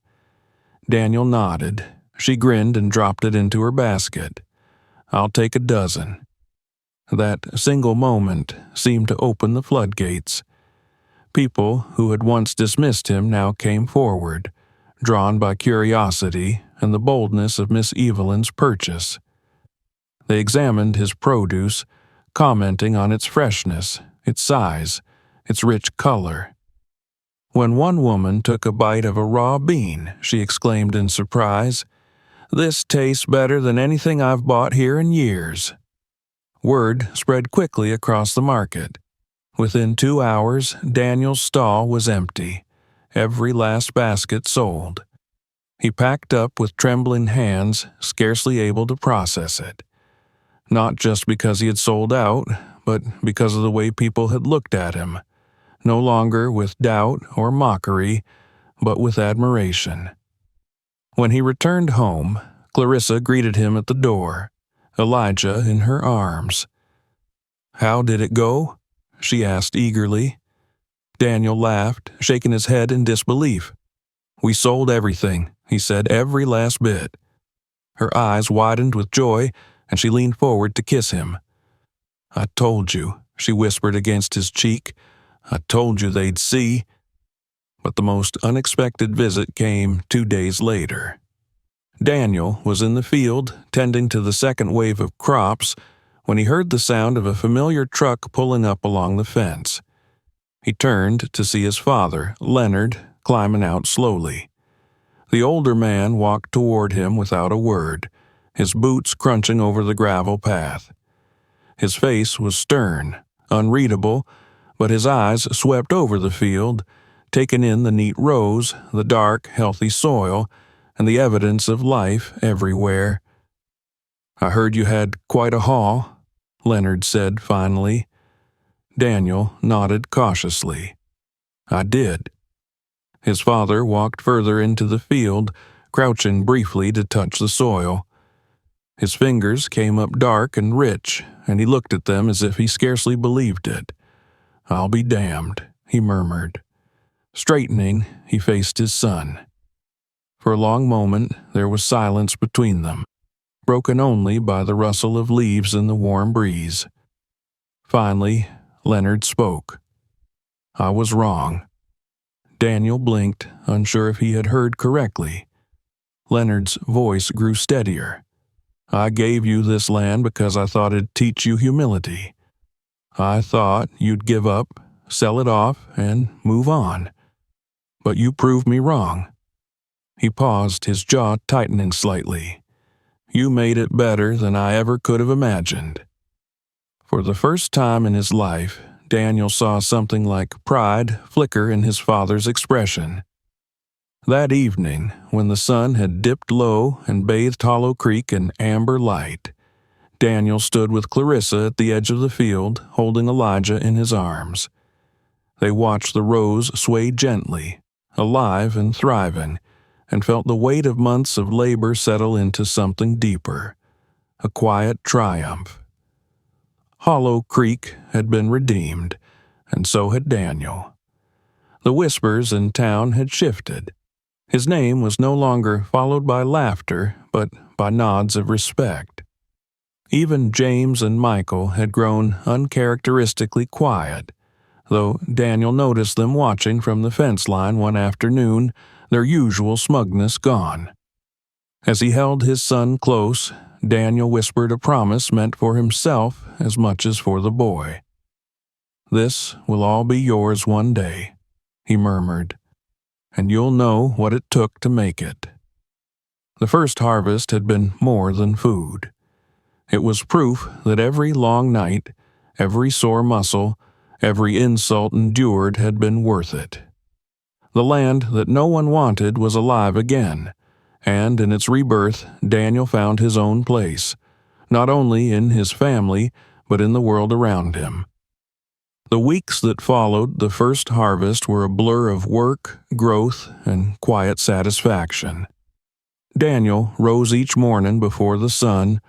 Daniel nodded. She grinned and dropped it into her basket. "I'll take a dozen." That single moment seemed to open the floodgates. People who had once dismissed him now came forward, drawn by curiosity and the boldness of Miss Evelyn's purchase. They examined his produce, commenting on its freshness, its size, its rich color. When one woman took a bite of a raw bean, she exclaimed in surprise, "This tastes better than anything I've bought here in years." Word spread quickly across the market. Within 2 hours, Daniel's stall was empty, every last basket sold. He packed up with trembling hands, scarcely able to process it. not just because he had sold out, but because of the way people had looked at him, no longer with doubt or mockery, but with admiration. When he returned home, Clarissa greeted him at the door, Elijah in her arms. "How did it go?" she asked eagerly. Daniel laughed, shaking his head in disbelief. "We sold everything," he said, "every last bit." Her eyes widened with joy, and she leaned forward to kiss him. "I told you," she whispered against his cheek. "I told you they'd see." But the most unexpected visit came 2 days later. Daniel was in the field, tending to the second wave of crops, when he heard the sound of a familiar truck pulling up along the fence. He turned to see his father, Leonard, climbing out slowly. The older man walked toward him without a word, his boots crunching over the gravel path. His face was stern, unreadable, but his eyes swept over the field, taking in the neat rows, the dark, healthy soil, and the evidence of life everywhere. "I heard you had quite a haul," Leonard said finally. Daniel nodded cautiously. "I did." His father walked further into the field, crouching briefly to touch the soil. His fingers came up dark and rich, and he looked at them as if he scarcely believed it. "I'll be damned," he murmured. Straightening, he faced his son. For a long moment there was silence between them, broken only by the rustle of leaves in the warm breeze. Finally, Leonard spoke. "I was wrong." Daniel blinked, unsure if he had heard correctly. Leonard's voice grew steadier. "I gave you this land because I thought it'd teach you humility. I thought you'd give up, sell it off, and move on. But you proved me wrong." He paused, his jaw tightening slightly. "You made it better than I ever could have imagined." For the first time in his life, Daniel saw something like pride flicker in his father's expression. That evening, when the sun had dipped low and bathed Hollow Creek in amber light, Daniel stood with Clarissa at the edge of the field, holding Elijah in his arms. They watched the rows sway gently, alive and thriving, and felt the weight of months of labor settle into something deeper, a quiet triumph. Hollow Creek had been redeemed, and so had Daniel. The whispers in town had shifted. His name was no longer followed by laughter, but by nods of respect. Even James and Michael had grown uncharacteristically quiet, though Daniel noticed them watching from the fence line one afternoon, their usual smugness gone. As he held his son close, Daniel whispered a promise meant for himself as much as for the boy. "This will all be yours one day," he murmured, "and you'll know what it took to make it." The first harvest had been more than food. It was proof that every long night, every sore muscle, every insult endured had been worth it. The land that no one wanted was alive again, and in its rebirth Daniel found his own place, not only in his family, but in the world around him. The weeks that followed the first harvest were a blur of work, growth, and quiet satisfaction. Daniel rose each morning before the sun,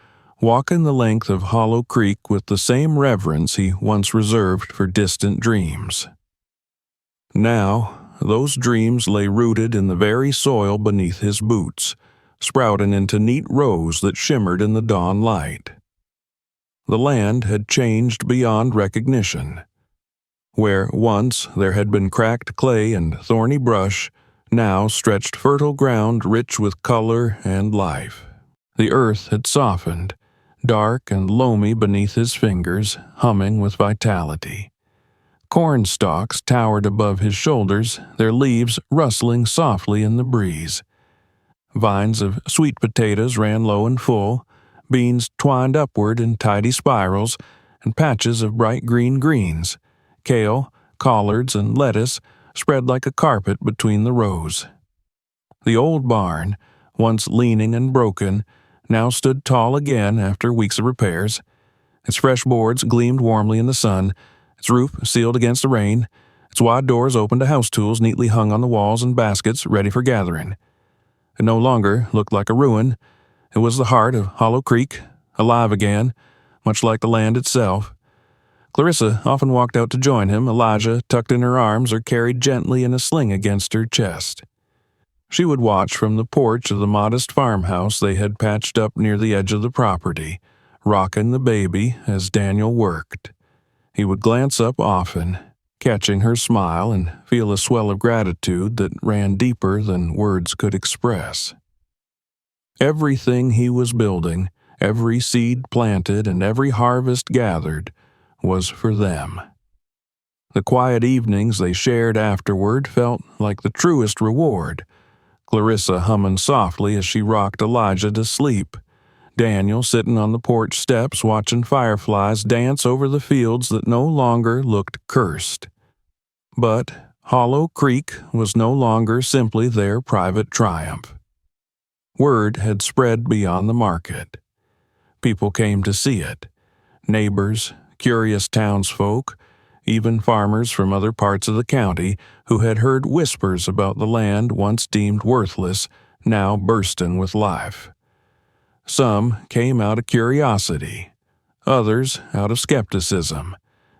walking the length of Hollow Creek with the same reverence he once reserved for distant dreams. Now, those dreams lay rooted in the very soil beneath his boots, sprouting into neat rows that shimmered in the dawn light. The land had changed beyond recognition. Where once there had been cracked clay and thorny brush, now stretched fertile ground rich with color and life. The earth had softened, dark and loamy beneath his fingers, humming with vitality. Corn stalks towered above his shoulders, their leaves rustling softly in the breeze. Vines of sweet potatoes ran low and full, beans twined upward in tidy spirals, and patches of bright green greens, kale, collards, and lettuce spread like a carpet between the rows. The old barn, once leaning and broken, now stood tall again after weeks of repairs, Its fresh boards gleamed warmly in the sun, its roof sealed against the rain, its wide doors open to house tools neatly hung on the walls and baskets ready for gathering. It no longer looked like a ruin. It was the heart of Hollow Creek, alive again, much like the land itself. Clarissa often walked out to join him, Elijah tucked in her arms or carried gently in a sling against her chest. She would watch from the porch of the modest farmhouse they had patched up near the edge of the property, rocking the baby as Daniel worked. He would glance up often, catching her smile, and feel a swell of gratitude that ran deeper than words could express. Everything he was building, every seed planted and every harvest gathered, was for them. The quiet evenings they shared afterward felt like the truest reward, Clarissa humming softly as she rocked Elijah to sleep, Daniel sitting on the porch steps watching fireflies dance over the fields that no longer looked cursed. But Hollow Creek was no longer simply their private triumph. Word had spread beyond the market. People came to see it. Neighbors, curious townsfolk, even farmers from other parts of the county who had heard whispers about the land once deemed worthless, now bursting with life. Some came out of curiosity, others out of skepticism,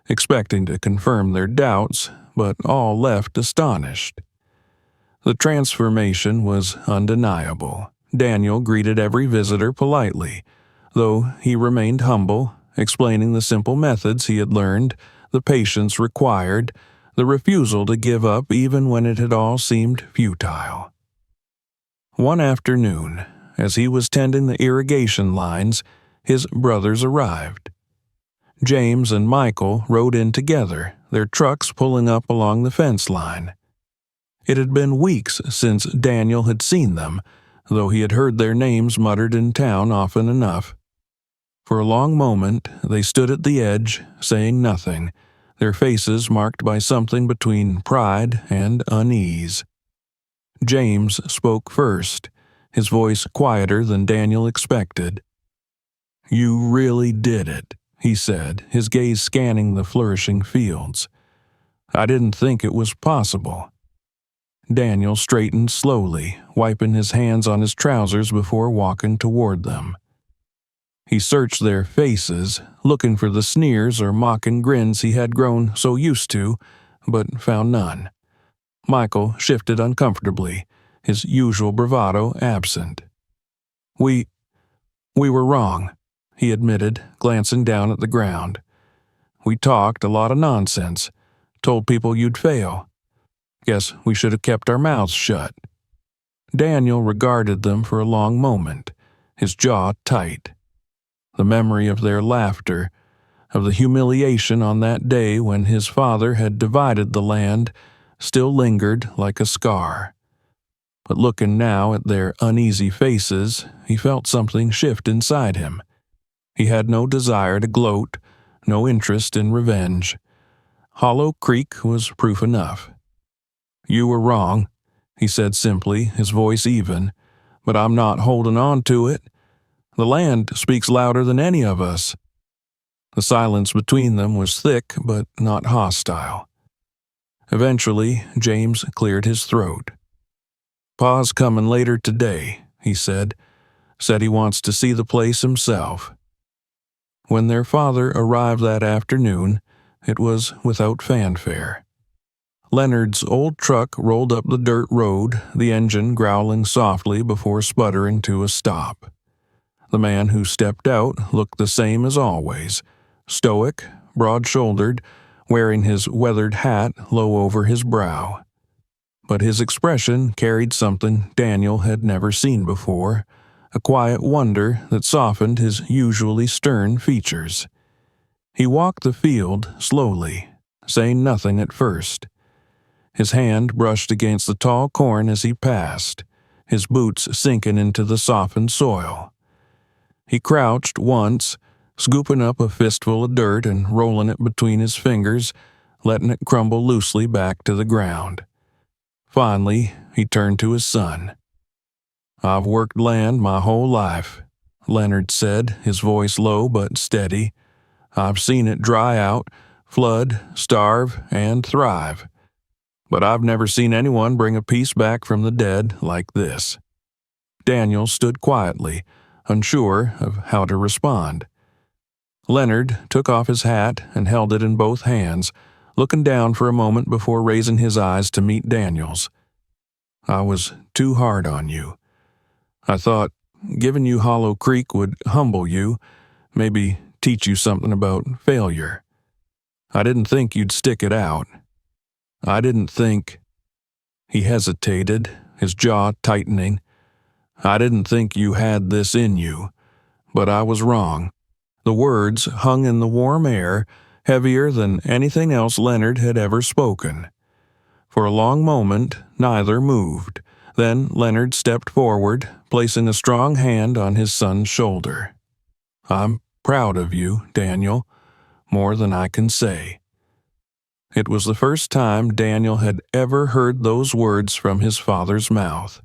expecting to confirm their doubts, but all left astonished. The transformation was undeniable. Daniel greeted every visitor politely, though he remained humble, explaining the simple methods he had learned, the patience required, the refusal to give up even when it had all seemed futile. One afternoon, as he was tending the irrigation lines, his brothers arrived. James and Michael rode in together, their trucks pulling up along the fence line. It had been weeks since Daniel had seen them, though he had heard their names muttered in town often enough. For a long moment they stood at the edge, saying nothing, their faces marked by something between pride and unease. James spoke first, his voice quieter than Daniel expected. "You really did it," he said, his gaze scanning the flourishing fields. "I didn't think it was possible." Daniel straightened slowly, wiping his hands on his trousers before walking toward them. He searched their faces, looking for the sneers or mocking grins he had grown so used to, but found none. Michael shifted uncomfortably, his usual bravado absent. We were wrong," he admitted, glancing down at the ground. "We talked a lot of nonsense, told people you'd fail. Guess we should have kept our mouths shut." Daniel regarded them for a long moment, his jaw tight. The memory of their laughter, of the humiliation on that day when his father had divided the land, still lingered like a scar. But looking now at their uneasy faces, he felt something shift inside him. He had no desire to gloat, no interest in revenge. Hollow Creek was proof enough. "You were wrong," he said simply, his voice even, "but I'm not holding on to it. The land speaks louder than any of us." The silence between them was thick but not hostile. Eventually, James cleared his throat. "Pa's coming later today," he said. "Said he wants to see the place himself." When their father arrived that afternoon, it was without fanfare. Leonard's old truck rolled up the dirt road, the engine growling softly before sputtering to a stop. The man who stepped out looked the same as always, stoic, broad-shouldered, wearing his weathered hat low over his brow. But his expression carried something Daniel had never seen before, a quiet wonder that softened his usually stern features. He walked the field slowly, saying nothing at first. His hand brushed against the tall corn as he passed, his boots sinking into the softened soil. He crouched once, scooping up a fistful of dirt and rolling it between his fingers, letting it crumble loosely back to the ground. Finally, he turned to his son. "I've worked land my whole life," Leonard said, his voice low but steady. I've seen it dry out, flood, starve, and thrive. But I've never seen anyone bring a piece back from the dead like this." Daniel stood quietly, unsure of how to respond. Leonard took off his hat and held it in both hands, looking down for a moment before raising his eyes to meet Daniel's. "I was too hard on you. I thought giving you Hollow Creek would humble you, maybe teach you something about failure. I didn't think you'd stick it out. I didn't think—" He hesitated, his jaw tightening. "I didn't think you had this in you, but I was wrong." The words hung in the warm air, heavier than anything else Leonard had ever spoken. For a long moment, neither moved. Then Leonard stepped forward, placing a strong hand on his son's shoulder. "I'm proud of you, Daniel, more than I can say." It was the first time Daniel had ever heard those words from his father's mouth.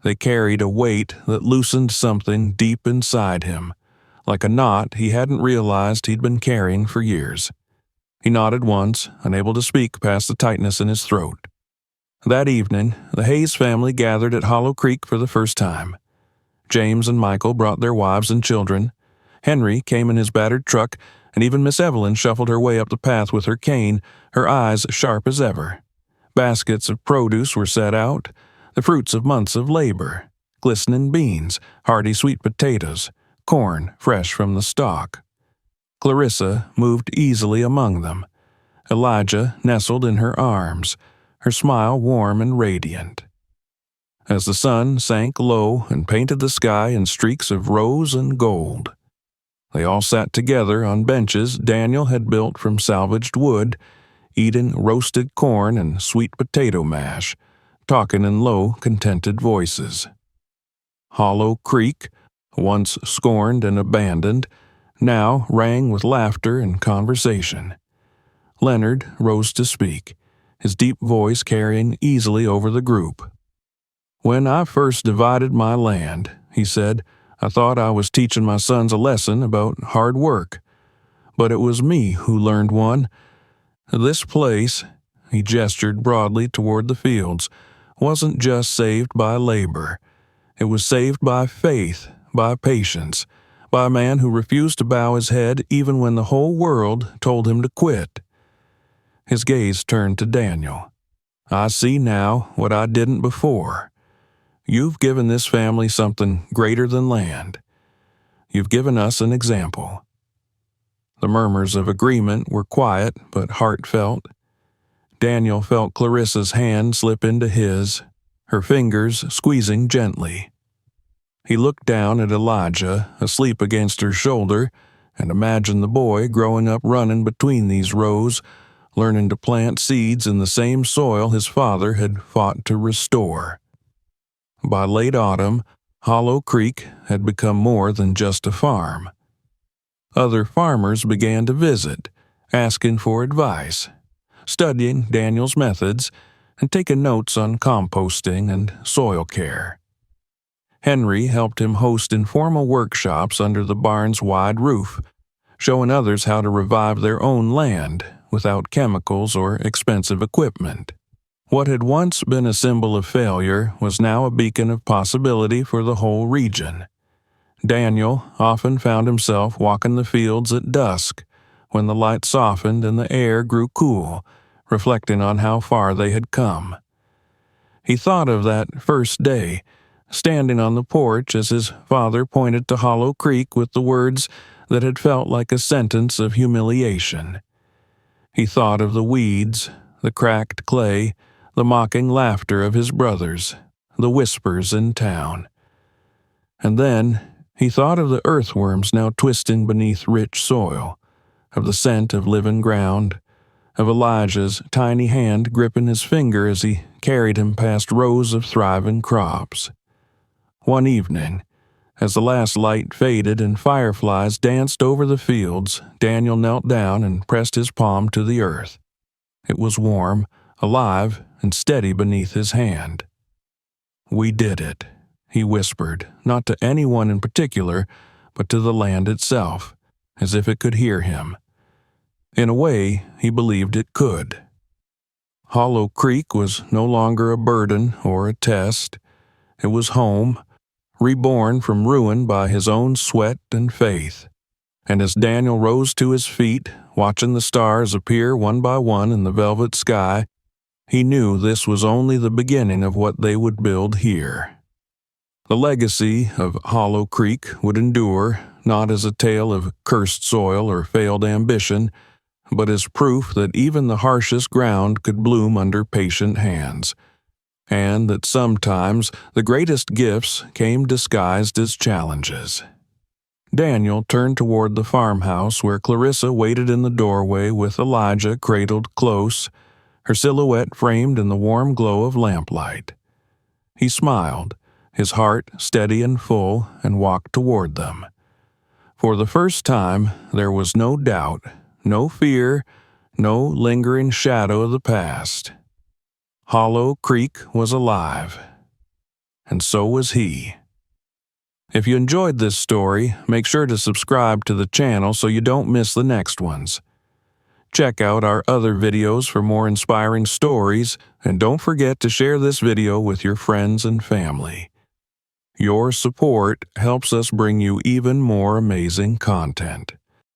They carried a weight that loosened something deep inside him, like a knot he hadn't realized he'd been carrying for years. He nodded once, unable to speak past the tightness in his throat. That evening, the Hayes family gathered at Hollow Creek for the first time. James and Michael brought their wives and children. Henry came in his battered truck, and even Miss Evelyn shuffled her way up the path with her cane, her eyes sharp as ever. Baskets of produce were set out, the fruits of months of labor: glistening beans, hearty sweet potatoes, corn fresh from the stalk. Clarissa moved easily among them. Elijah nestled in her arms, her smile warm and radiant. As the sun sank low and painted the sky in streaks of rose and gold, they all sat together on benches Daniel had built from salvaged wood, eating roasted corn and sweet potato mash, talking in low, contented voices. Hollow Creek, once scorned and abandoned, now rang with laughter and conversation. Leonard rose to speak, his deep voice carrying easily over the group. "When I first divided my land," he said, "I thought I was teaching my sons a lesson about hard work. But it was me who learned one. This place," he gestured broadly toward the fields, "wasn't just saved by labor. It was saved by faith, by patience, by a man who refused to bow his head even when the whole world told him to quit." His gaze turned to Daniel. "I see now what I didn't before. You've given this family something greater than land. You've given us an example." The murmurs of agreement were quiet but heartfelt. Daniel felt Clarissa's hand slip into his, her fingers squeezing gently. He looked down at Elijah, asleep against her shoulder, and imagined the boy growing up running between these rows, learning to plant seeds in the same soil his father had fought to restore. By late autumn, Hollow Creek had become more than just a farm. Other farmers began to visit, asking for advice, studying Daniel's methods, and taking notes on composting and soil care. Henry helped him host informal workshops under the barn's wide roof, showing others how to revive their own land without chemicals or expensive equipment. What had once been a symbol of failure was now a beacon of possibility for the whole region. Daniel often found himself walking the fields at dusk, when the light softened and the air grew cool, reflecting on how far they had come. He thought of that first day, standing on the porch as his father pointed to Hollow Creek with the words that had felt like a sentence of humiliation. He thought of the weeds, the cracked clay, the mocking laughter of his brothers, the whispers in town. And then he thought of the earthworms now twisting beneath rich soil, of the scent of living ground, of Elijah's tiny hand gripping his finger as he carried him past rows of thriving crops. One evening, as the last light faded and fireflies danced over the fields, Daniel knelt down and pressed his palm to the earth. It was warm, alive, and steady beneath his hand. "We did it," he whispered, not to anyone in particular, but to the land itself. as if it could hear him. In a way, he believed it could. Hollow Creek was no longer a burden or a test. It was home, reborn from ruin by his own sweat and faith. And as Daniel rose to his feet, watching the stars appear one by one in the velvet sky, he knew this was only the beginning of what they would build here. The legacy of Hollow Creek would endure, not as a tale of cursed soil or failed ambition, but as proof that even the harshest ground could bloom under patient hands, and that sometimes the greatest gifts came disguised as challenges. Daniel turned toward the farmhouse where Clarissa waited in the doorway with Elijah cradled close, her silhouette framed in the warm glow of lamplight. He smiled, his heart steady and full, and walked toward them. For the first time, there was no doubt, no fear, no lingering shadow of the past. Hollow Creek was alive, and so was he. If you enjoyed this story, make sure to subscribe to the channel so you don't miss the next ones. Check out our other videos for more inspiring stories, and don't forget to share this video with your friends and family. Your support helps us bring you even more amazing content.